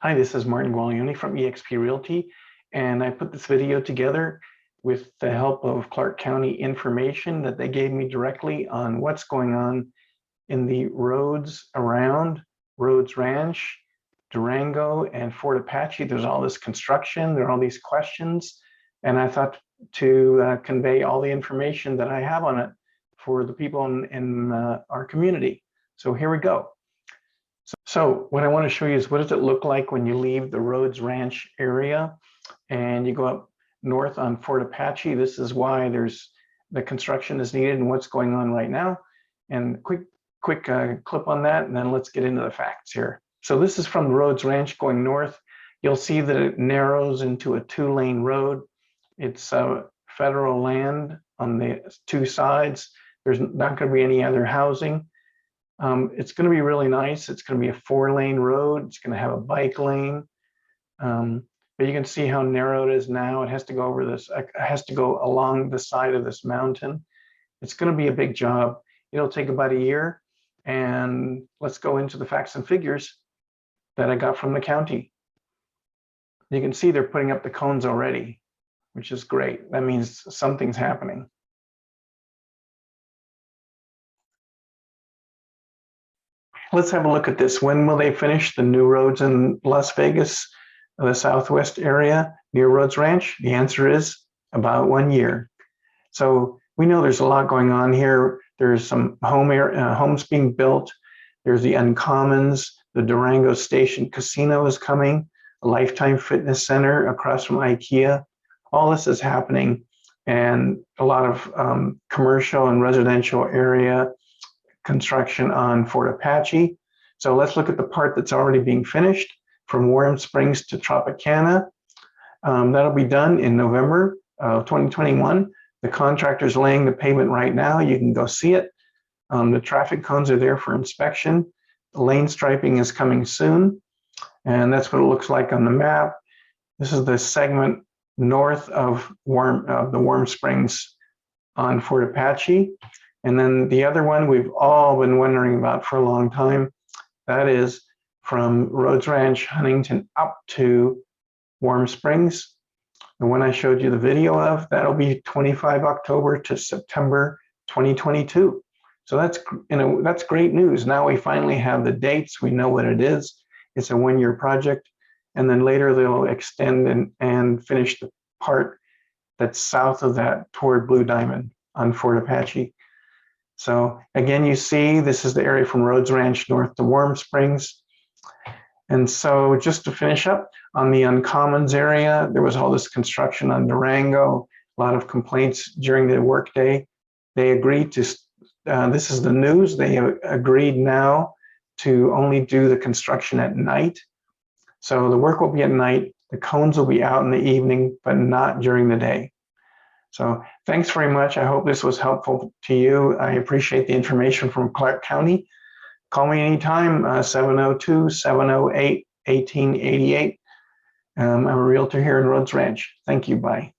Hi, this is Martin Guaglione from eXp Realty, and I put this video together with the help of Clark County information that they gave me directly on what's going on in the roads around Rhodes Ranch, Durango, and Fort Apache. There's all this construction, there are all these questions, and I thought to convey all the information that I have on it for the people in our community. So here we go. So what I want to show you is what does it look like when you leave the Rhodes Ranch area and you go up north on Fort Apache. This is why the construction is needed and what's going on right now. And quick clip on that, and then let's get into the facts here. So this is from Rhodes Ranch going north. You'll see that it narrows into a 2-lane road. It's federal land on the two sides. There's not going to be any other housing. It's going to be really nice. It's going to be a 4-lane road. It's going to have a bike lane. But you can see how narrow it is now. It has to go over this, it has to go along the side of this mountain. It's going to be a big job. It'll take about a year. And let's go into the facts and figures that I got from the county. You can see they're putting up the cones already, which is great. That means something's happening. Let's have a look at this. When will they finish the new roads in Las Vegas, the southwest area near Rhodes Ranch? The answer is about 1 year. So we know there's a lot going on here. There's some homes being built. There's the Uncommons, the Durango Station Casino is coming, a Lifetime Fitness Center across from IKEA. All this is happening, and a lot of commercial and residential area construction on Fort Apache. So let's look at the part that's already being finished from Warm Springs to Tropicana. That'll be done in November of 2021. The contractor's laying the pavement right now. You can go see it. The traffic cones are there for inspection. The lane striping is coming soon. And that's what it looks like on the map. This is the segment north of the Warm Springs on Fort Apache. And then the other one we've all been wondering about for a long time, that is from Rhodes Ranch, Huntington up to Warm Springs. The one I showed you the video of, that'll be 25 October to September 2022. So that's great news. Now we finally have the dates. We know what it is. It's a 1-year project. And then later they'll extend and finish the part that's south of that toward Blue Diamond on Fort Apache. So again, you see, this is the area from Rhodes Ranch north to Warm Springs. And so just to finish up, on the Uncommons area, there was all this construction on Durango, a lot of complaints during the workday. They agreed to, this is the news, they agreed now to only do the construction at night. So the work will be at night, the cones will be out in the evening, but not during the day. So thanks very much. I hope this was helpful to you. I appreciate the information from Clark County. Call me anytime, 702-708-1888. I'm a realtor here in Rhodes Ranch. Thank you. Bye.